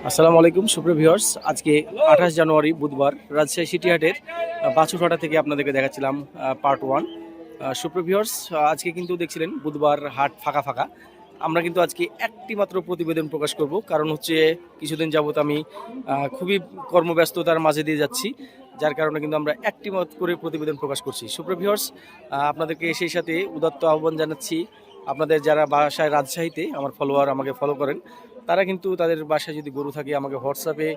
আসসালামু আলাইকুম সুপ্রিয় ভিউয়ার্স। আজকে 28 জানুয়ারি বুধবার রাজশাহী সিটি হাটের বাছুরহাটা থেকে আপনাদেরকে দেখাচ্ছিলাম পার্ট 1। সুপ্রিয় ভিউয়ার্স, আজকে কিন্তু দেখছিলেন বুধবার হাট ফাঁকা ফাঁকা। আমরা কিন্তু আজকে একটি মাত্র প্রতিবেদন প্রকাশ করব, কারণ হচ্ছে কিছুদিন যাবত আমি খুবই কর্মব্যস্ততার মাঝে দিয়ে যাচ্ছি, যার কারণে কিন্তু আমরা একটি মাত্র করে প্রতিবেদন প্রকাশ করছি। সুপ্রিয় ভিউয়ার্স, আপনাদেরকে সেই সাথে উদাত্ত আহ্বান জানাচ্ছি, আপনাদের যারা বাসায় রাজশাহীতে আমার ফলোয়ার আমাকে ফলো করেন, তারা কিন্তু তাদের বাসায় যদি গরু থাকে আমাকে হোয়াটসঅ্যাপে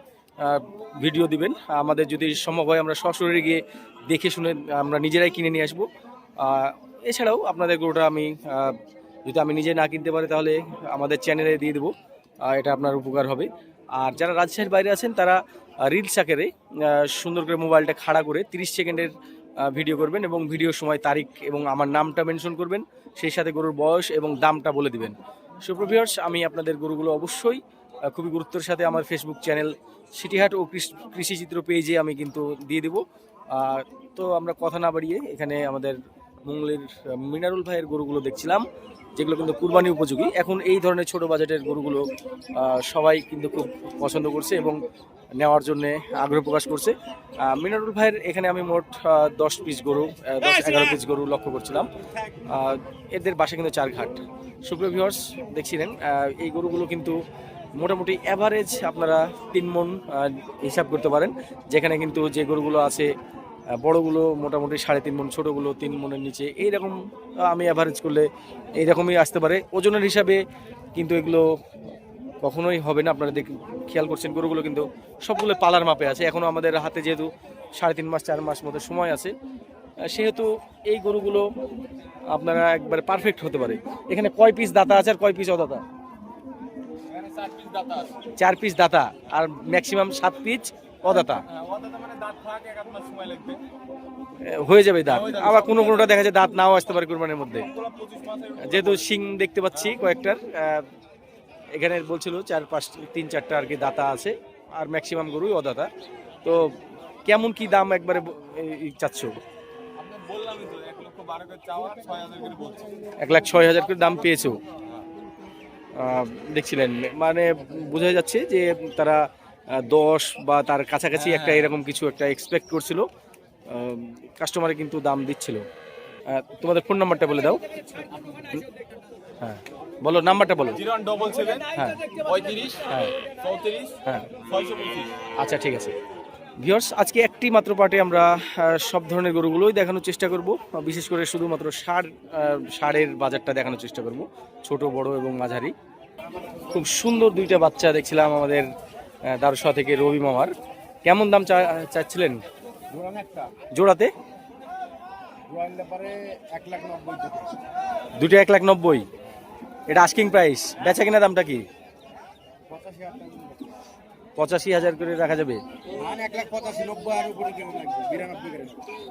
ভিডিও দিবেন। আমাদের যদি সম্ভব হয় আমরা সশরীরে গিয়ে দেখে শুনে আমরা নিজেরাই কিনে নিয়ে আসবো। এছাড়াও আপনাদের গরুটা আমি যদি আমি নিজে না কিনতে পারি তাহলে আমাদের চ্যানেলে দিয়ে দেবো, এটা আপনার উপকার হবে। আর যারা রাজশাহীর বাইরে আছেন তারা রিলস আকারে সুন্দর করে মোবাইলটা খাড়া করে 30 সেকেন্ডের ভিডিও করবেন এবং ভিডিওর সময় তারিখ এবং আমার নামটা মেনশন করবেন, সেই সাথে গরুর বয়স এবং দামটা বলে দিবেন। সুপ্রিয় ভিউয়ার্স, আমি আপনাদের গরুগুলো অবশ্যই খুবই গুরুত্বের সাথে আমার ফেসবুক চ্যানেল সিটিহাট ও কৃষিচিত্র পেজে আমি কিন্তু দিয়ে দেবো। তো আমরা কথা না বাড়িয়ে এখানে আমাদের মঙ্গলের মিনারুল ভাইয়ের গরুগুলো দেখছিলাম, যেগুলো কিন্তু কুরবানি উপযোগী। এখন এই ধরনের ছোট বাজেটের গরুগুলো সবাই কিন্তু খুব পছন্দ করছে এবং নেওয়ার জন্য আগ্রহ প্রকাশ করছে। মিনারুল ভাইয়ের এখানে আমি মোট 10 পিস গরু 10-11 পিস গরু লক্ষ্য করছিলাম। এদের বাসা কিন্তু 4 ঘাট। সুপ্রিয় ভিউয়ার্স, দেখছিলেন এই গরুগুলো কিন্তু মোটামুটি অ্যাভারেজ আপনারা 3 মণ হিসাব করতে পারেন, যেখানে কিন্তু যে গরুগুলো আছে বড়গুলো মোটামুটি 3.5 মণ, ছোটোগুলো 3 মণের নিচে, এইরকম আমি অ্যাভারেজ করলে এইরকমই আসতে পারে। ওজনের হিসাবে কিন্তু এগুলো কখনোই হবে না। আপনারা খেয়াল করছেন গরুগুলো কিন্তু সবগুলো পালার মাপে আছে। এখনও আমাদের হাতে যেহেতু 3.5 মাস 4 মাস মতো সময় আছে, সেহেতু এই গরুগুলো আপনারা একবারে পারফেক্ট হতে পারে। এখানে কয় পিস দাতা আছে আর কয় পিস অদাতা? 4 পিস দাতা আর ম্যাক্সিমাম 7 পিস অদাতা। হয়ে যাবে দাঁত, আবার কোনো কোনোটা দেখা যায় দাঁত নাও আসতে পারে কুরবানির মধ্যে। যেহেতু শিং দেখতে পাচ্ছি কয়েকটার, এখানে বলছিল 3-4টা আর কি দাতা আছে, আর ম্যাক্সিমাম গরুই অদাতা। তো কেমন কি দাম একবারে চাচ্ছ? 1,06,000 করে দাম পেয়েছো। দেখছিলেন মানে বোঝা যাচ্ছে যে তারা 10 বা তার কাছাকাছি একটা এরকম কিছু একটা এক্সপেক্ট করছিল। কাস্টমারে কিন্তু দাম দিচ্ছিল। তোমাদের ফোন নাম্বারটা বলে দাও। হ্যাঁ বলো, নাম্বারটা বলো। 0177 হ্যাঁ 35 হ্যাঁ 34 হ্যাঁ 625। আচ্ছা ঠিক আছে। ভিউয়ার্স, আজকে একটি মাত্র পার্টে আমরা সব ধরনের গরুগুলোই দেখানোর চেষ্টা করব, বিশেষ করে শুধুমাত্র ষাঁড়ের বাজারটা দেখানোর চেষ্টা করব, ছোট বড় এবং মাঝারি। খুব সুন্দর দুইটা বাচ্চা দেখছিলাম আমাদের দারুসা থেকে রবি মামার। কেমন দাম চাচ্ছিলেন জোড়াতে? দুটো 1,90,000। এটা আস্কিং প্রাইস, বেচা কিনা দামটা কি? 85,000 করে রাখা যাবে।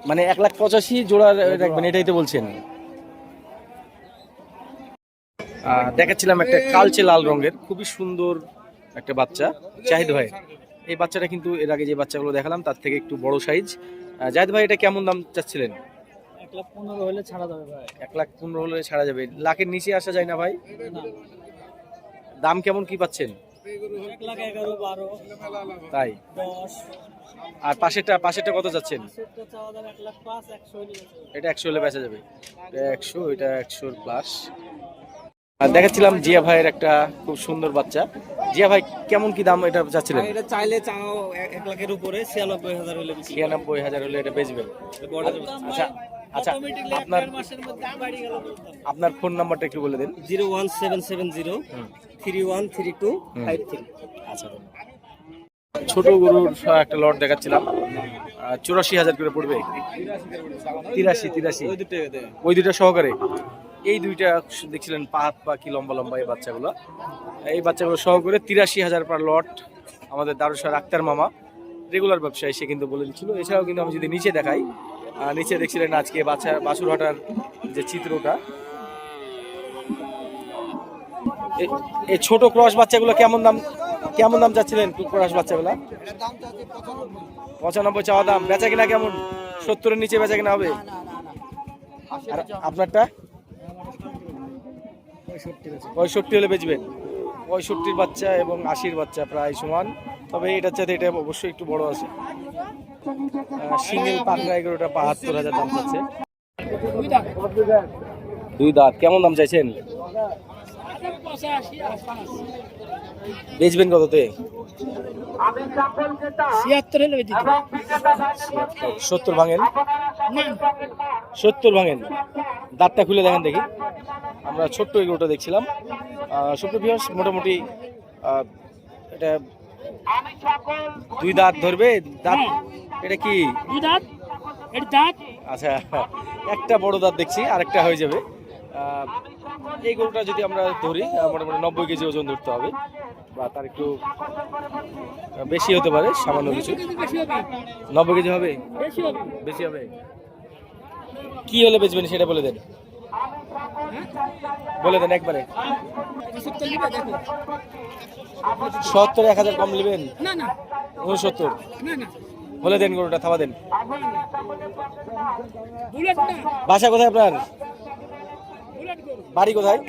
মানে 1,85,000 জোড়া রাখবেন, এটাই তো বলছেন। দেখাচ্ছিলাম একটা কালচে লাল রঙের খুবই সুন্দর একটা বাচ্চা জাহিদ ভাই। এই বাচ্চাটা কিন্তু এর আগে যে বাচ্চাগুলো দেখালাম তার থেকে একটু বড় সাইজ। জাহিদ ভাই, এটা কেমন দাম চাচ্ছিলেন? 1,15,000 হলে ছাড়া যাবে ভাই। 1,15,000 হলে ছাড়া যাবে। লাখের নিচে আসা যায় না ভাই? দাম কেমন কি পাচ্ছেন? 1,11,000, 12, তাই? 10। আর পাশেরটা কত যাচ্ছেন? এটা 100 হলে বেচা যাবে। এটা 100, এটা 100 প্লাস। দেখাচ্ছিলাম জিয়া ভাইয়ের একটা খুব সুন্দর বাচ্চা। জিয়া ভাই, কেমন কি দাম এটা চাচ্ছিলেন? এটা চাইলে চাও 1 লাখের উপরে 96,000 হলে বেশি। 96,000 হলে এটা বেচবেন। আচ্ছা আচ্ছা, আপনার ফোন নাম্বারটা একটু বলে দিন। 01770 313253। আচ্ছা, ছোট গরুর একটা লট দেখাচ্ছিলাম, 84,000 করে পড়বে। 83 ওই দুইটা সহকারে। এই দুইটা দেখছিলেন পা হাত পা কি লম্বা লম্বা এই বাচ্চাগুলো। এই বাচ্চাগুলো সহ করে 83,000 পার লট। আমাদের দারুসার আক্তার মামা রেগুলার ব্যবসায়ী, সে কিন্তু বলে দিচ্ছিল। এছাড়াও কিন্তু আমি যদি নিচে দেখাই, নিচে দেখছিলেন আজকে বাছুরহাটার যে চিত্রটা, এই ছোট ক্রস বাচ্চাগুলো কেমন দাম চাচ্ছিলেন? ক্রস বাচ্চাগুলো 95 চাওয়া দাম। বেচা কিনা কেমন? 70-এর নিচে বেচা কিনা হবে? আর আপনারটা 65 হলে বেচবেন। 65 বাচ্চা এবং 80 বাচ্চা প্রায় সমান, তবে এটার চাইতে এটা অবশ্যই একটু বড় আছে। সিঙ্গেল পাকড়া এগুলোটা 72,000 দাম চাচ্ছে। দুই দাঁত কেমন দাম চাইছেন? বেচবেন কততে? 70 ভাঙেন, 70 ভাঙেন। দাঁতটা খুলে দেখেন দেখি। আমরা ছোট্ট এগুলোটা দেখছিলাম। সুপ্রিয় মোটামুটি এটা দুই দাঁত ধরবে। দাঁত এটা কি? আচ্ছা, একটা বড় দাঁত দেখছি, আরেকটা হয়ে যাবে। এই গরুটা যদি আমরা ধরি মোটামুটি 90 কেজি ওজন ধরতে হবে, বা তার একটু বেশি হতে পারে, সামান্য কিছু। 90 কেজি হবে, বেশি হবে। কি হলে বেচবেন সেটা বলে দেন, বলে দেন একবারে। 70, 1000 কম নেবেন? 69 বলে দেন, গরুটা থামা দেন। বাসা কোথায় আপনার? বাড়ি কোথায়?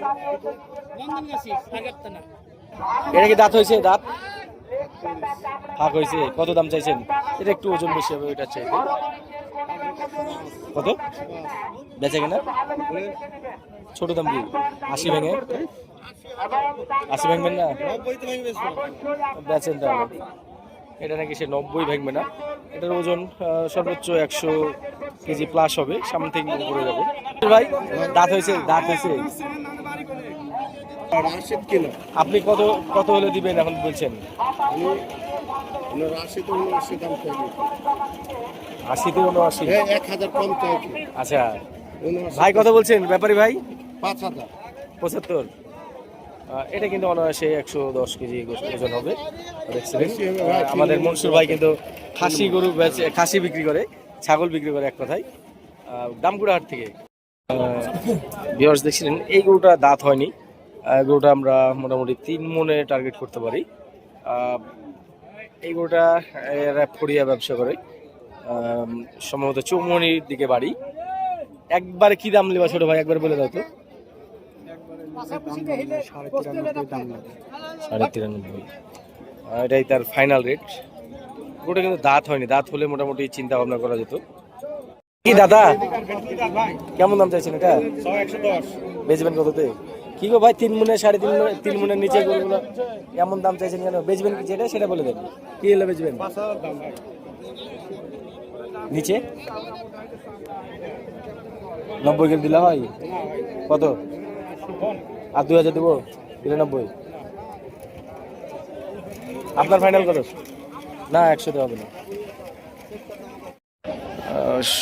এটা কি দাঁত হয়েছে? দাঁত ফাঁক হয়েছে। কত দাম চাইছেন? এটা একটু ওজন বেশি হবে ওইটার চাইতে। কত বেচে কেনা? ছোট দাম কি? 80 ভেঙে? 80 ভাঙবেন না? বেচেন তাহলে। এটা নাকি সে 90 ভাঙবে না। এটার ওজন সর্বোচ্চ 100 কেজি প্লাস হবে, সামনে থেকে উপরে যাবে। ভাই দাঁত হয়েছে? দাঁত হয়েছে। আপনি কত কত হলে দিবেন এখন বলছেন? 80 থেকে 79। 1000 কম চাই। আচ্ছা ভাই কত বলছেন ব্যাপারী ভাই? 5000। 75। এটা কিন্তু অনায়াসে 110 কেজি ওজন হবে। দেখছিলেন আমাদের মনসুর ভাই কিন্তু খাসি গরু বেচে, খাসি বিক্রি করে, ছাগল বিক্রি করে এক কথায়, দামগুড়াহাট থেকে। ভিউয়ার্স দেখছিলেন এই গরুটা দাঁত হয়নি। গরুটা আমরা মোটামুটি 3 মনে টার্গেট করতে পারি। এই গরুটা এরা ফড়িয়া ব্যবসা করে, সম্ভবত চৌমনির দিকে বাড়ি। একবারে কি দাম নেবা ছোট ভাই, একবার বলে দাও তো। 93.5। এটাই তার ফাইনাল রেট। গরুটা কিন্তু দাঁত হয়নি, দাঁত হলে মোটামুটি চিন্তা ভাবনা করা যেত। কি দাদা কেমন দাম চাইছেন এটা? 110। বেচবেন কততে? কি গো ভাই 3 মনে 3.5 মনের নিচে গরুগুলো এমন দাম চাইছেন কেন? বেচবেন কি যেটা সেটা বলে দেন। কি হলে বেচবেন? 5000 দাম ভাই। নিচে 90 কেজি দিলা হয়? কত? আর 2000 দেবো? 93। আপনার ফাইনাল কত? না 100 দেওয়া হবে না।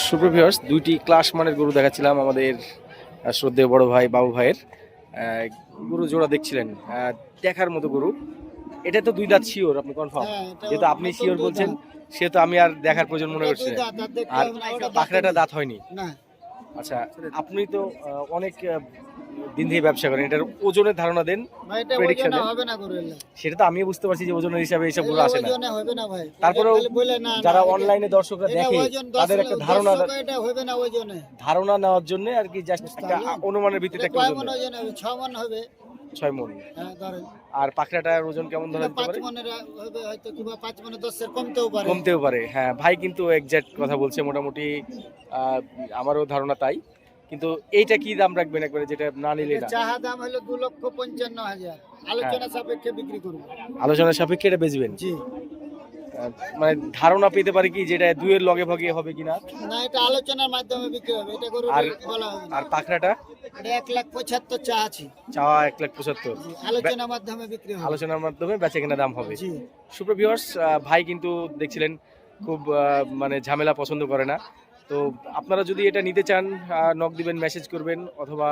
সুপ্রিভিয়ার্স দুইটি ক্লাস মানের গরু দেখাচ্ছিলাম আমাদের শ্রদ্ধেয় বড় ভাই বাবু ভাইয়ের। গরু জোড়া দেখছিলেন, দেখার মতো গরু। এটা তো দুই দাঁত শিওর, আপনি কনফার্ম? যেহেতু আপনি শিওর বলছেন সেহেতু আমি আর দেখার প্রয়োজন মনে করছি না। আর পাখরাটা দাঁত হয়নি। আচ্ছা আপনি তো অনেক দিন থেকে ব্যবসা করেন, এটার ওজনের ধারণা দেন, প্রেডিকশন দেন। সেটা তো আমি বুঝতে পারছি যে ওজনের হিসাবে এইসব গরু আসে না। তারপরেও যারা অনলাইনে দর্শকরা দেখে তাদের একটা ধারণা নেওয়ার জন্য আর কি, জাস্ট একটা অনুমানের ভিত্তিতে একটা ওজন দেন। 6 মণ হবে। 6 মণ। হ্যাঁ ধরেন। আর পাখরাটার ওজন কেমন ধরা যেতে পারে? 5 মণের হবে হয়তো, কিংবা 5 মণে 10 এর কমতেও পারে। কমতেও পারে, হ্যাঁ। ভাই কিন্তু এক্সাক্ট কথা বলছে, মোটামুটি আমারও ধারণা তাই। কিন্তু এইটা কি দাম রাখবেন একবারে, যেটা না নিলে না? চাহা দাম হলো 2,55,000। আলোচনা সাপেক্ষে বিক্রি করব। আলোচনা সাপেক্ষে এটা বেচবেন? জি। মানে ধারণা পেতে পারি কি যেটা দুইয়ের লগে ভাগে হবে কিনা? না, এটা আলোচনার মাধ্যমে বিক্রি হবে। এটা গরু বলা হবে। আর পাখরাটা? এটা 1,75,000 চা আছে। চাওয়া 1,75,000। আলোচনার মাধ্যমে বিক্রি হবে। আলোচনার মাধ্যমে বেচে কেনা দাম হবে। জি। সুপ্রিয় ভিউয়ার্স ভাই কিন্তু দেখছিলেন খুব মানে ঝামেলা পছন্দ করে না। তো আপনারা যদি এটা নিতে চান নক দিবেন, মেসেজ করবেন, অথবা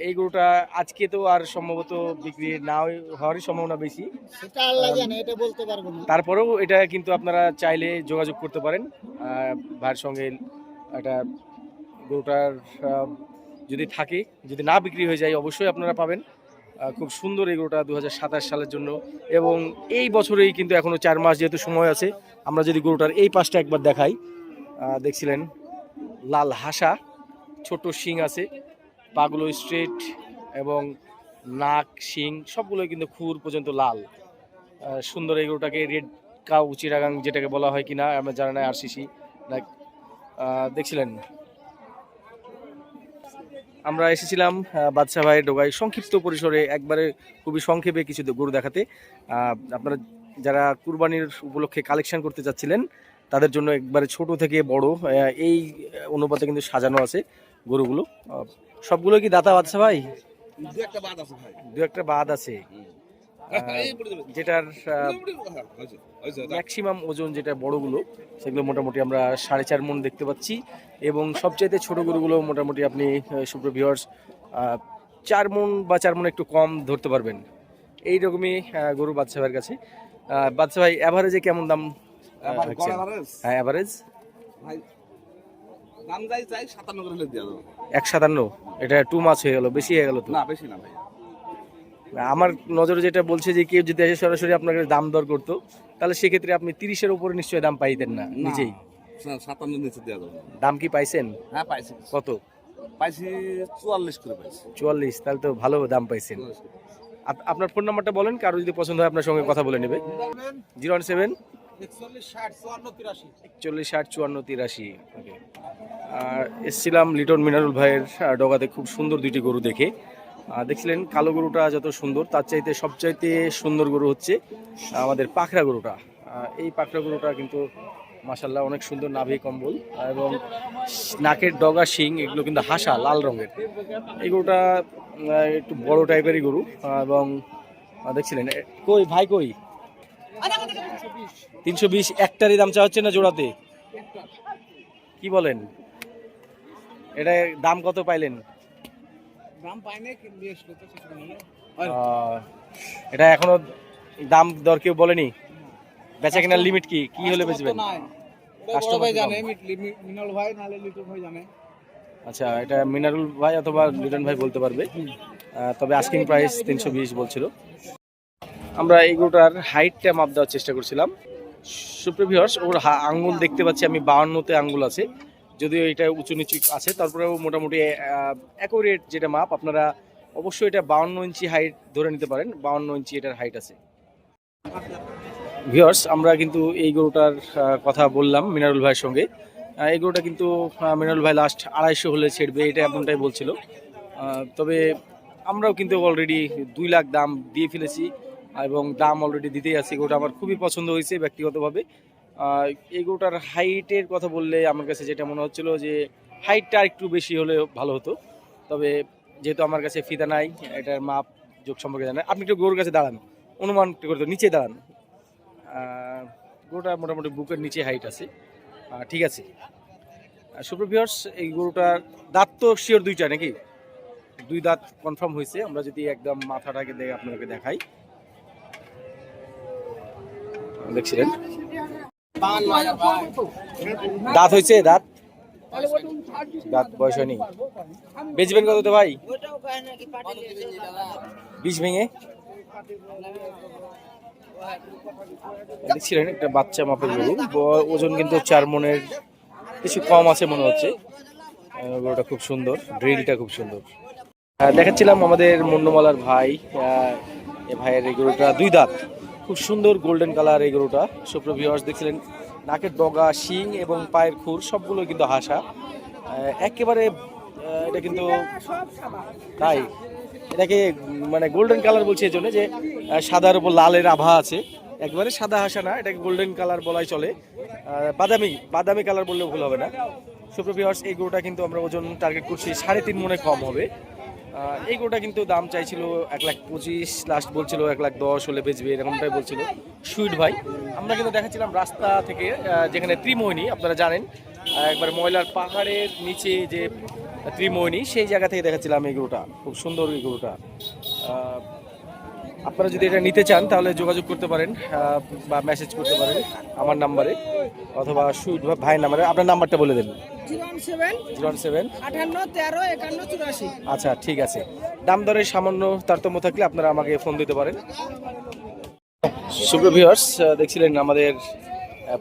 এই গরুটা আজকে তো আর সম্ভবত বিক্রি না হওয়ারই সম্ভাবনা বেশি, সেটা আল্লাহ জানে, এটা বলতে পারবো না। তারপরেও এটা কিন্তু আপনারা চাইলে যোগাযোগ করতে পারেন ভাইয়ের সঙ্গে। এটা গরুটার যদি থাকে, যদি না বিক্রি হয়ে যায় অবশ্যই আপনারা পাবেন। খুব সুন্দর এই গরুটা 2027 সালের জন্য, এবং এই বছরেই কিন্তু এখনো 4 মাস যেহেতু সময় আছে। আমরা যদি গরুটার এই পাশটা একবার দেখাই, দেখছিলেন লাল হাসা, ছোট শিং আছে, পাগুলো স্ট্রেট, এবং নাক শিং সবগুলো কিন্তু খুর পর্যন্ত লাল। সুন্দর এই গরুটাকে রেড কাউ চিটাগাং যেটাকে বলা হয় কিনা আমরা জানা নাই, আরসিসি না। দেখছিলেন আমরা এসেছিলাম বাদশা ভাইয়ের ডোগায় সংক্ষিপ্ত পরিসরে একবারে খুবই সংক্ষেপে কিছু গরু দেখাতে। আপনারা যারা কুরবানির উপলক্ষে কালেকশন করতে চাচ্ছিলেন তাদের জন্য একবারে ছোট থেকে বড় এই অনুপাতে কিন্তু সাজানো আছে গরুগুলো। সবগুলো কি দাতা বাদশা ভাই? দু একটা বাদ আছে। যেটার ম্যাক্সিমাম ওজন যেটা বড়গুলো সেগুলো মোটামুটি আমরা 4.5 মণ দেখতে পাচ্ছি, এবং সবচাইতে ছোট গরুগুলো মোটামুটি আপনি সুপ্রিয় ভিউয়ার্স 4 মণ বা 4 মণ একটু কম ধরতে পারবেন এইরকমই গরু বাদশা ভাইয়ের কাছে। বাদশা ভাই অ্যাভারেজে কেমন দাম? হ্যাঁ অ্যাভারেজ 1.57। এটা টু মাছ হয়ে গেল, বেশি হয়ে গেল তো? না বেশি না ভাই। আমার নজরে যেটা বলছে যে কেউ যদি এসে সরাসরি আপনাকে দাম দর করতো তাহলে সেক্ষেত্রে আপনি 30-এর উপরে নিশ্চয়ই দাম পাইতেন না নিজেই। 57 নিচে দেওয়া যাবে। দাম কি পাইছেন? হ্যাঁ পাইছি। কত পাইছি? 44 করে পাইছি। 44? তাহলে তো ভালো দাম পাইছেন। আপনার ফোন নাম্বারটা বলেন, কারো যদি পছন্দ হয় আপনার সঙ্গে কথা বলে নেবে। 017 41 60 54 83। ওকে। এসছিলাম লিটন মিনারুল ভাইয়ের ডগাতে খুব সুন্দর দুইটি গরু দেখে। দেখছিলেন কালো গরুটা যত সুন্দর তার চাইতে সবচাইতে সুন্দর গরু হচ্ছে আমাদের পাখরা গরুটা। এই পাখরা গরুটা কিন্তু মাশাল্লাহ অনেক সুন্দর, নাভি কম্বল এবং নাকের ডগা শিং এগুলো কিন্তু হাসা লাল রঙের। এই গরুটা একটু বড় টাইপেরই গরু এবং দেখছিলেন কই ভাই কই 320 একটারই দাম চা হচ্ছে না জোড়াতে? কি বলেন? এটা দাম কত পাইলেন? এটা এখনো দাম দর কেউ বলেনি? বেচা কেনার লিমিট কি কি হলে বেচবেন? আচ্ছা, এটা মিনারুল ভাই অথবা লিটন ভাই বলতে পারবে। তবে আস্কিং প্রাইস 320 বলছিল। আমরা এই গরুটার হাইটটা মাপ দেওয়ার চেষ্টা করছিলাম। সুপ্রিয় ভিউয়ার্স, ওর আঙ্গুল দেখতে পাচ্ছি আমি 52তে আঙ্গুল আছে, যদিও এটা উঁচু নিচু আছে, তারপরেও মোটামুটি অ্যাকুরেট যেটা মাপ আপনারা অবশ্যই এটা 52 ইঞ্চি হাইট ধরে নিতে পারেন। 52 ইঞ্চি এটার হাইট আছে। ভিউয়ার্স, আমরা কিন্তু এই গরুটার কথা বললাম মিনারুল ভাইয়ের সঙ্গে। এই গরুটা কিন্তু মিনারুল ভাই লাস্ট 250 হলে ছেড়বে, এটা এমনটাই বলছিল। তবে আমরাও কিন্তু অলরেডি 2 লাখ দাম দিয়ে ফেলেছি এবং দাম অলরেডি দিতেই আছি। গরুটা আমার খুবই পছন্দ হয়েছে ব্যক্তিগতভাবে। এই গরুটার হাইটের কথা বললে আমার কাছে যেটা মনে হচ্ছিল যে হাইটটা একটু বেশি হলে ভালো হতো। তবে যেহেতু আমার কাছে ফিতা নাই, এটার মাপ যোগ সম্পর্কে জানাই, আপনি একটু গরুর কাছে দাঁড়ান, অনুমান করতে নিচে দাঁড়ান। গরুটা মোটামুটি বুকের নিচে হাইট আছে। ঠিক আছে সুপ্রিয় ভিউয়ার্স, এই গরুটার দাঁত তো শিওর 2টা নাকি? 2 দাঁত কনফার্ম হয়েছে। আমরা যদি একদম মাথাটাকে আপনাকে দেখাই, দেখছিলেন দাঁত হয়েছে, দাঁত বয়স হয়নি। বেচবেন কত তো ভাই? 20 ভেঙে। দেখছিলেন একটা বাচ্চা মাপের গরু, ওজন কিন্তু 4 মণের কিছু কম আছে মনে হচ্ছে। গরুটা খুব সুন্দর, ড্রিলটা খুব সুন্দর। দেখাচ্ছিলাম আমাদের মন্নমালার ভাই, এই ভাইয়ের এই গরুটা 2 দাঁত, খুব সুন্দর গোল্ডেন কালার এই গরুটা। সুপ্রিয় ভিউয়ার্স, দেখছিলেন নাকের ডগা, শিং এবং পায়ের খুর সবগুলো কিন্তু হাসা একেবারে। এটা কিন্তু তাই এটাকে মানে গোল্ডেন কালার বলছে এই জন্য যে সাদার উপর লালের আভা আছে, একবারে সাদা হাসা না, এটাকে গোল্ডেন কালার বলাই চলে। বাদামি কালার বললেও ভুল হবে না। সুপ্রিয় ভিউয়ার্স, এই গরুটা কিন্তু আমরা ওজন টার্গেট করছি 3.5 মণে কম হবে। এই গরুটা কিন্তু দাম চাইছিল 1,25,000, লাস্ট বলছিল 1,10,000 হলে বেচবে, এরকমটাই বলছিল সুইট ভাই। আমরা কিন্তু দেখাচ্ছিলাম রাস্তা থেকে, যেখানে ত্রিমোহিনী আপনারা জানেন একবার ময়লার পাহাড়ের নিচে যে ত্রিমোহিনী, সেই জায়গা থেকে দেখাচ্ছিলাম এই গরুটা। খুব সুন্দর এই গরুটা। আপনারা যদি এটা নিতে চান তাহলে যোগাযোগ করতে পারেন বা মেসেজ করতে পারেন আমার নাম্বারে অথবা সুইট ভাইয়ের নাম্বারে। আপনার নাম্বারটা বলে দেন। 07 58 13 51 84। আচ্ছা ঠিক আছে, দাম দরের সামান্য তারতম্য থাকলে আপনারা আমাকে ফোন দিতে পারেন। সুপ্রিয় ভিউয়ার্স, দেখছিলেন আমাদের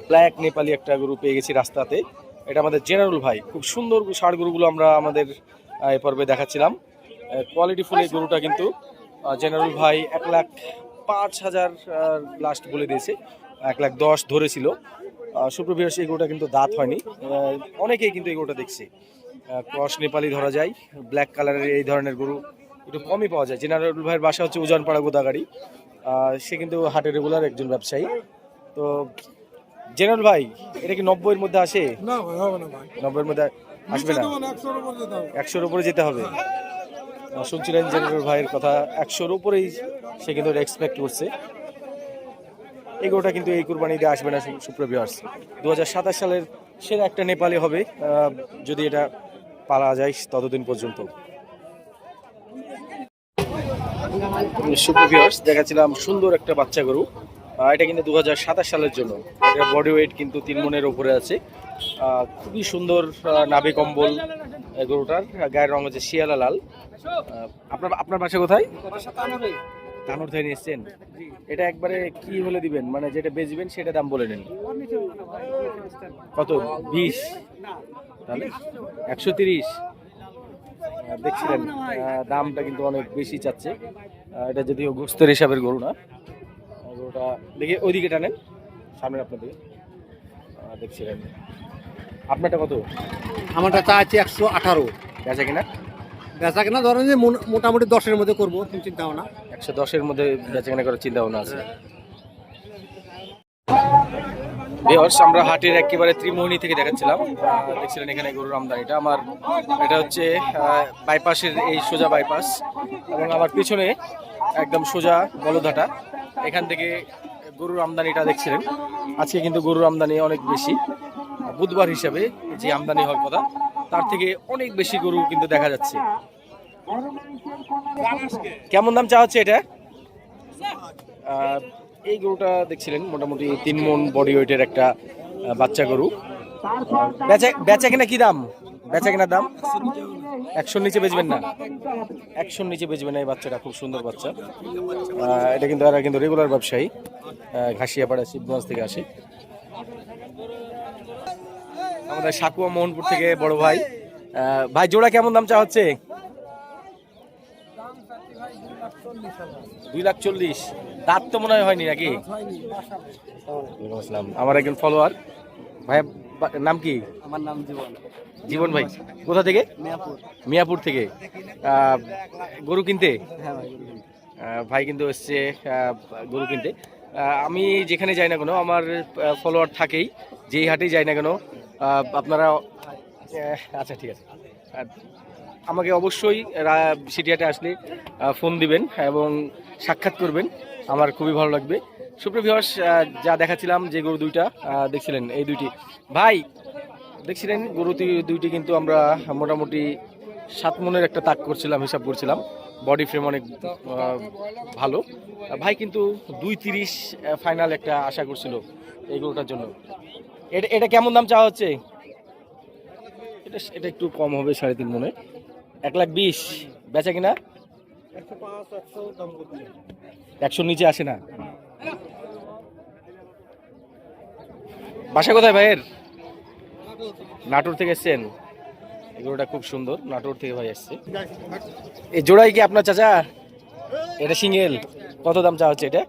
ব্ল্যাক নেপালি একটা গরু পেয়ে গেছি রাস্তাতে। এটা আমাদের জেনারেল ভাই, খুব সুন্দর ষাঁড় গরুগুলো আমরা আমাদের এই পর্বে দেখাচ্ছিলাম। কোয়ালিটি ফুল এই গরুটা কিন্তু জেনারেল ভাই 1,05,000 লাস্ট বলে দিয়েছে, 1,10,000 ধরেছিল। সুপ্রভিয়ার এই গরুটা কিন্তু দাঁত হয়নি, অনেকেই কিন্তু এই গরুটা দেখছে। ক্রস নেপালি ধরা যায়, ব্ল্যাক কালারের এই ধরনের গরু একটু কমই পাওয়া যায়। জেনারেল ভাইয়ের বাসা হচ্ছে উজানপাড়া গোদাগাড়ি, সে কিন্তু হাটে রেগুলার একজন ব্যবসায়ী। তো জেনারেল ভাই, এটা কি 90-এর মধ্যে আসে? না ভাই হবে না ভাই, 90-এর মধ্যে আসবে না, 100-র উপর যেতে হবে। 100-র উপরে যেতে হবে। শুনছিলেন জেনারেল ভাইয়ের কথা, 100-র উপরেই সে কিন্তু এক্সপেক্ট করছে। এই গরুটা কিন্তু এই কুরবানিতে আসবে না সুপ্রভিয়ার্স। 2027 সালের সেরা একটা নেপালি হবে, যদি এটা পালা যায় ততদিন পর্যন্ত। সুপ্রভিয়ার্স দেখাচ্ছিলাম সুন্দর একটা বাচ্চা গরু, এটা কিন্তু 2027 সালের জন্য। এটা বডি ওয়েট কিন্তু 3 মণের উপরে আছে, খুবই সুন্দর নাভি কম্বল গরুটার। গায়ের রং হচ্ছে শিয়ালা লাল। আপনার বাসা কোথায়? তানোর থেকে নিয়ে এসছেন। এটা একবারে কি হলে দিবেন, মানে যেটা বেচবেন সেটা দাম বলে নেন। কত? 20? তাহলে 130 দেখছিলেন, দামটা কিন্তু অনেক বেশি চাচ্ছে। এটা যদিও গোস্তের হিসাবের গরু না। গরুটা দেখে ওইদিকে টানেন, সামনে আপনার দিকে দেখছিলেন। আপনারটা কত? আমারটা চাচ্ছি 118। বেচা কিনা? বেচা কিনা ধরেন যে মোটামুটি 10-এর মধ্যে করবো, তুমি চিন্তা ভাবনা। 110-এর মধ্যে বেচা কিনা করার চিন্তা ভাবনা আছে। ভিউয়ার্স, আমরা হাটের একেবারে ত্রিমোহিনী থেকে দেখাচ্ছিলাম। দেখছিলেন এখানে গরুর আমদানিটা। আমার এটা হচ্ছে বাইপাসের, এই সোজা বাইপাস, এবং আমার পিছনে একদম সোজা বলধাটা। এখান থেকে গরুর আমদানিটা দেখছিলেন। আজকে কিন্তু গরুর আমদানি অনেক বেশি, বুধবার হিসাবে যে আমদানি হওয়ার কথা তার থেকে অনেক বেশি গরু কিন্তু দেখা যাচ্ছে। কেমন দাম চাওয়া হচ্ছে এটা? এই গরুটা দেখছিলেন মোটামুটি 3 মণ বডি ওয়েটের একটা বাচ্চা গরু। বেচা কিনা কি দাম? বেচা কিনা দাম 100-র নিচে বেচবেন না? 100-র নিচে বেচবেন না। এই বাচ্চাটা খুব সুন্দর বাচ্চা। এটা কিন্তু এরা কিন্তু রেগুলার ব্যবসায়ী, ঘাসিয়াপাড়া শিবগঞ্জ থেকে আসে। আমাদের সাকুয়া মোহনপুর থেকে বড় ভাই। ভাই জোড়া কেমন দাম চা হচ্ছে? 2,40,000। দাঁত তো মনে হয়নি নাকি? আমার একজন ফলোয়ার। ভাই নাম কি? আমার নাম জীবন। জীবন ভাই কোথা থেকে? মিয়াপুর। মিয়াপুর থেকে। গরু কিনতে? হ্যাঁ ভাই। ভাই কিন্তু এসছে গরু কিনতে। আমি যেখানে যাই না কেন, আমার ফলোয়ার থাকেই, যেই হাটেই যাই না কেন। আপনারা আচ্ছা ঠিক আছে, আমাকে অবশ্যই সিটিহাটে আসলে ফোন দিবেন এবং সাক্ষাৎ করবেন, আমার খুবই ভালো লাগবে। সুপ্রিয় ভিউয়ার্স, যা দেখাচ্ছিলাম যে গরু দুইটা দেখছিলেন, এই দুইটি ভাই দেখছিলেন গরু দুইটি কিন্তু আমরা মোটামুটি 7 মণের একটা তাক করছিলাম, হিসাব করছিলাম। বডি ফ্রেম অনেক ভালো। ভাই কিন্তু 2,30 ফাইনাল একটা আশা করছিল এই গরুটার জন্য। এটা কেমন দাম চাওয়া হচ্ছে? এটা একটু কম হবে, 3.5 মণে। 1,20,000 বেচা কিনা? 100-র নিচে আসে না। বাসা কোথায় ভাইয়ের? নাটোর থেকে এসছেন। এগুলোটা খুব সুন্দর, নাটোর থেকে ভাই আসছে। এই জোড়াই কি আপনার চাচা? এটা সিঙ্গেল। কত দাম চা হচ্ছে এটা?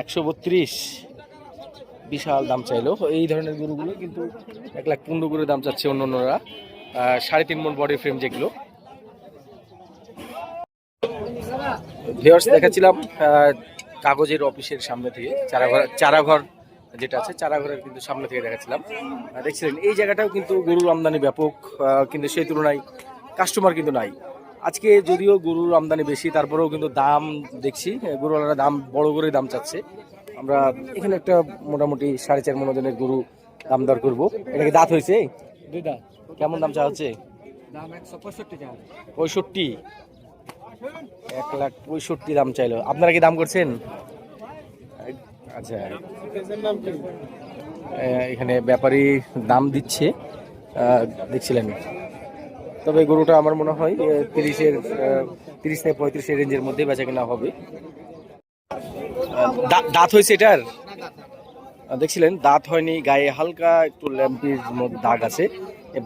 132। বিশাল দাম চাইলো। এই ধরনের গরুগুলো কিন্তু 1,15,000 করে দাম চাচ্ছে অন্যরা। 3.5 মণ বডি ফ্রেম যেগুলো। ভিউয়ার্স দেখাচ্ছিলাম কাগজের অফিসের সামনে থেকে, চারাঘর যেটা আছে, চারাঘরের কিন্তু সামনে থেকে দেখাচ্ছিলাম। দেখছিলেন এই জায়গাটাও কিন্তু গরুর আমদানি ব্যাপক, কিন্তু সেই তুলনায় কাস্টমার কিন্তু নাই। আজকে যদিও গরুর আমদানি বেশি, তারপরেও কিন্তু দাম দেখছি গরুওয়ালারা দাম বড় করে দাম চাচ্ছে। আমরা এখানে একটা মোটামুটি 4.5 মণ ওজনের গরু দাম দর করবো। এটা কি দাঁত হয়েছে? 2 দাঁত। কেমন দাম চাওয়া হচ্ছে? দাম 165 টাকা। 65? 1,65,000 দাম চাইলো। আপনারা কি দাম করছেন? আচ্ছা, এখানে ব্যাপারী দাম দিচ্ছে, দেখছিলেন। তবে গরুটা আমার মনে হয় 30 থেকে 35 রেঞ্জের মধ্যে বেচা কেনা হবে। দাঁত হয়েছে এটার? দেখছিলেন দাঁত হয়নি, গায়ে হালকা একটু ল্যাম্পির মধ্যে দাগ আছে।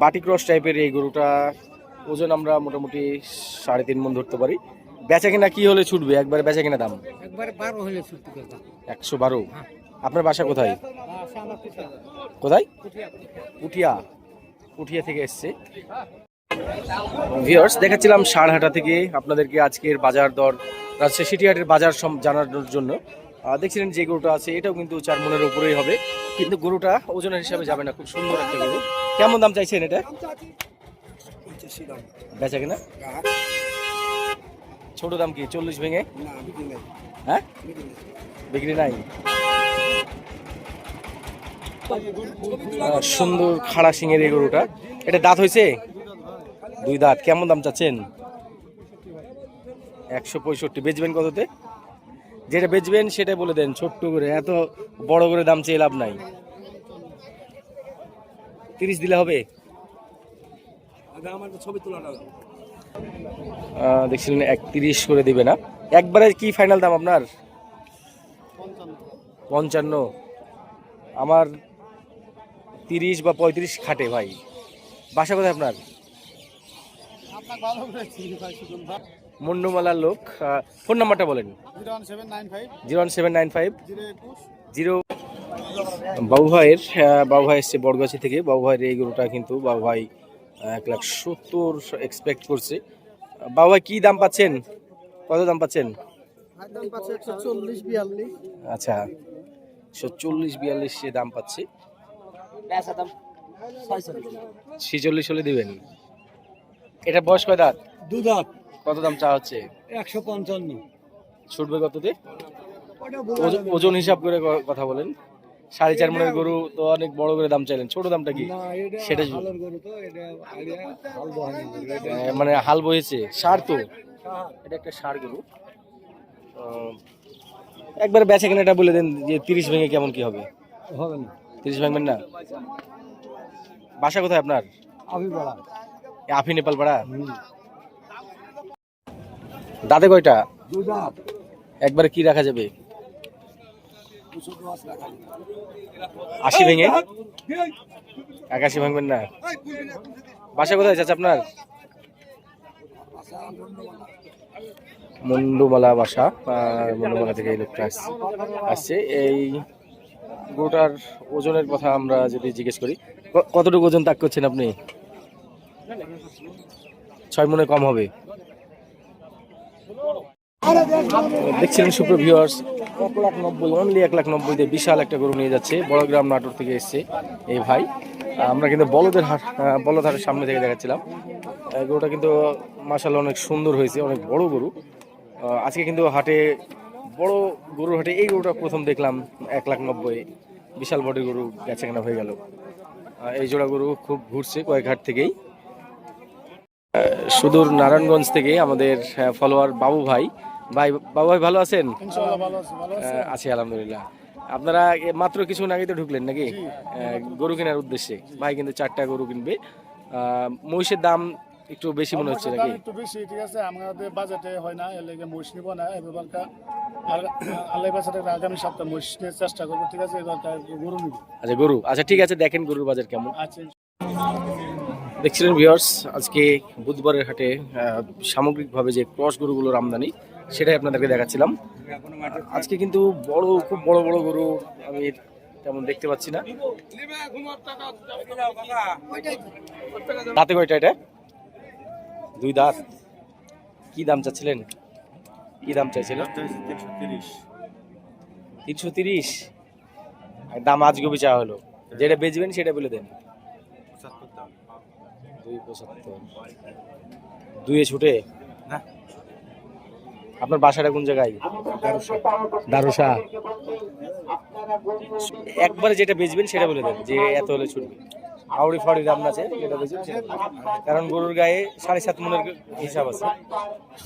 বাটি ক্রস টাইপের এই গরুটা ওজন আমরা মোটামুটি 3.5 মণ ধরতে পারি। বেচা কিনা কি হলে ছুটবে, একবারে বেচা কিনা দাম? একবারে 12 হলে ছুটতে কথা। 112। আপনার বাসা কোথায়? কোথায়? পুঠিয়া। পুঠিয়া থেকে এসছে। ভিউয়ার্স, দেখাচ্ছিলাম সারহাটা থেকে আপনাদেরকে আজকের বাজার দর, রাজশাহী সিটি হাটের বাজার জানানোর জন্য। দেখছিলেন যে গরুটা আছে এটাও কিন্তু 4 মণের উপরেই হবে, কিন্তু গরুটা ওজনের হিসাবে যাবে না। খুব সুন্দর একটা গরু। কেমন দাম চাইছেন এটা? বেচা কিনা ছোট দাম কি 40 ভেঙে? হ্যাঁ, বিক্রি নাই। সুন্দর খাড়া সিংয়ের এই গরুটা, এটা দাঁত হয়েছে? 2 দাঁত। কেমন দাম চাচ্ছেন? 165। বেচবেন কততে? যেটা বেচবেন সেটা বলে দেন, ছোট্ট করে, এত বড় করে দাম চেয়ে লাভ নাই। 30 দিলে হবে? দেখছিলেন 31 করে দিবে না? একবারে কি ফাইনাল দাম আপনার? 55। আমার 30 বা 35 খাটে ভাই। বাসা কোথায় আপনার? মুন্ডুমালার লোক। ফোন নাম্বারটা বলেন। 01795 0। বাবু ভাই এসছে বড়গাছি থেকে। বাবু ভাইয়ের এই গরুটা কিন্তু বাবু ভাই 1,70,000 এক্সপেক্ট করছে। বাবু ভাই কি দাম পাচ্ছেন? কত দাম পাচ্ছেন? আচ্ছা, 140-42 সে দাম পাচ্ছে। 46 হলে দিবেন। এটা বয়স কয় দাঁত? 2 দাঁত। কত দাম চা হচ্ছে? 155। ছুটবে কততে? ওজন হিসাব করে কথা বলেন। 4.5 মণের গরু তো অনেক বড় করে দাম চাইলেন, ছোট দামটা কি সেটা? মানে হাল বয়েছে, সার তো। এটা একটা সার গরু। একবার বেচা কেনাটা বলে দেন যে 30 ভেঙে কেমন কি হবে? হবে না। 30 ভাঙবেন না? বাসা কোথায় আপনার? আফি নেপাল পাড়া। দাঁতে কয়টা? 2 দাঁত। একবারে কি রাখা যাবে? 80 ভেঙে? 81 ভাঙবেন না? বাসা কোথায় চাচা আপনার? মুন্ডুমালা বাসা। মুন্ডুমালা থেকে এই লোকটা আসছে। এই গরুটার ওজনের কথা আমরা যদি জিজ্ঞেস করি, কতটুকু ওজন তাক করছেন আপনি? 6 মণে কম হবে। দেখছিলেন সুপ্রিয় ভিউয়ার্স, 1,90,000, অনলি 1,90,000 বিশাল একটা গরু নিয়ে যাচ্ছে। বড়গ্রাম নাটোর থেকে এসছে এই ভাই। আমরা কিন্তু বলদ হাটের সামনে থেকে দেখাচ্ছিলাম। গরুটা কিন্তু মাশাআল্লাহ অনেক সুন্দর হয়েছে, অনেক বড় গরু। আজকে কিন্তু হাটে, বড় গরুর হাটে এই গরুটা প্রথম দেখলাম। 1,90,000 বিশাল বড় গরু বেচা কেনা হয়ে গেল। এই জোড়া গরু খুব ঘুরছে কয়েক হাট থেকেই। সুদূর নারায়ণগঞ্জ থেকে আমাদের ফলোয়ার বাবু ভাই ভালো আছেন? আছি আলহামদুলিল্লাহ। আপনারা মাত্র কিছুক্ষণ আগে তো ঢুকলেন নাকি গরু কেনার উদ্দেশ্যে? ভাই কিন্তু 4টা গরু কিনবে। মহিষের দাম একটু বেশি মনে হচ্ছে নাকি? একটু বেশি, ঠিক আছে। আমাদের বাজেটে হয় না, এর লাগে মহিষ নিব না এবারটা। আর আল্লাহ বাজারে আগামী সপ্তাহে মহিষ নিয়ে চেষ্টা করবো, ঠিক আছে। এবারটা গরু নিব। আচ্ছা গরু, আচ্ছা ঠিক আছে, দেখেন গরুর বাজার কেমন। আচ্ছা। দেখছিলেন ভিউয়ার্স, আজকে বুধবারের হাটে সামগ্রিকভাবে যে ক্রস গরুগুলোর আমদানি সেটাই আপনাদেরকে দেখাচ্ছিলাম। আজকে কিন্তু খুব বড় বড় গরু আমি তেমন দেখতে পাচ্ছি না। দাঁতে কয়টা এটা? 2 দাঁত। কি দাম চাচ্ছিলেন? কি দাম চাইছিলেন? 330। দাম আজকে বিচার হলো। যেটা বেচবেন সেটা বলে দেন। 275। 2 ছুটে না? আপনার বাসাটা কোন জায়গায়? দারুসা। একবারে যেটা বেচবেন সেটা বলে দেন যে এত হলে ছুটবে। আউড়ি ফাউড়ি দাম আছে যেটা বেচবেন সেটা বলে দেন। কারণ গরুর গায়ে 7.5 মণের হিসাব আছে।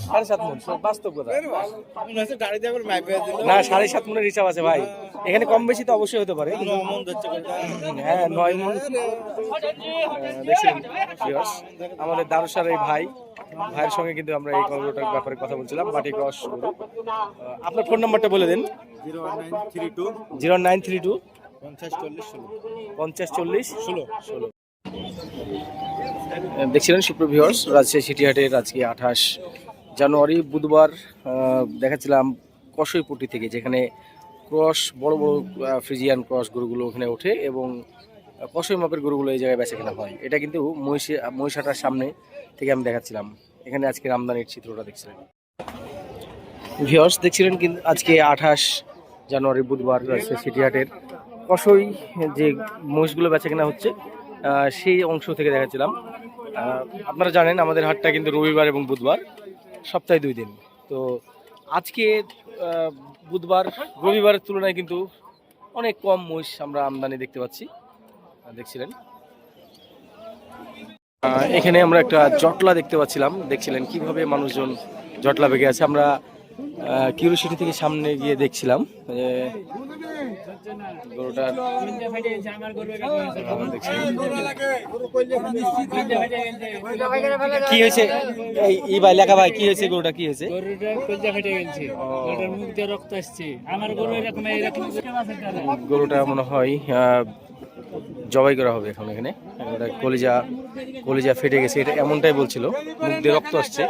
7.5 মণ বাস্তব কথা না, 7.5 মণের হিসাব আছে ভাই। এখানে কম বেশি তো অবশ্যই হতে পারে। হ্যাঁ 9 মণ। দেখছেন আমাদের দারুসার এই ভাইয়ের সঙ্গে কিন্তু আমরা এই গরুটার ব্যাপারে কথা বলছিলাম। বাটি ক্রস গরু। আপনার ফোন নাম্বারটা বলে দিন। 0932 50 40 16। দেখছিলেন সুপ্রিয় ভিউয়ার্স, রাজশাহী সিটি হাটের আজকে 28 জানুয়ারি বুধবার দেখাচ্ছিলাম কসইপট্টি থেকে, যেখানে ক্রস বড় বড় ফ্রিজিয়ান ক্রস গরুগুলো ওখানে ওঠে এবং কসই মাপের গরুগুলো এই জায়গায় বেচা কেনা হয়। এটা কিন্তু মহিষাটার সামনে থেকে আমি দেখাচ্ছিলাম। এখানে আজকে আমদানির চিত্রটা দেখছিলেন ভিউয়ার্স, দেখছিলেন কিন্তু আজকে 28 জানুয়ারি বুধবার রাজশাহী সিটি হাটের কসই যে মহিষগুলো বেচা কেনা হচ্ছে সেই অংশ থেকে দেখাচ্ছিলাম। আপনারা জানেন আমাদের হাটটা কিন্তু রবিবার এবং বুধবার, সপ্তাহে 2 দিন। তো আজকে বুধবার রবিবারের তুলনায় কিন্তু অনেক কম মহিষ আমরা আমদানি দেখতে পাচ্ছি। দেখছিলেন এখানে আমরা একটা জটলা দেখতে পাচ্ছিলাম, দেখছিলেন কিভাবে মানুষজন জটলা বেগে আছে। আমরা কিউরিওসিটি থেকে সামনে গিয়ে দেখছিলাম গরুটার কি হয়েছে এই ভাই লেখা ভাই, কি হয়েছে গরুটা, কি হয়েছে? গরুটা মনে হয় জবাই করা হবে এখন। এখানে কলিজা ফেটে গেছে, এটা এমনটাই বলছিল, মুখ দিয়ে রক্ত আসছে।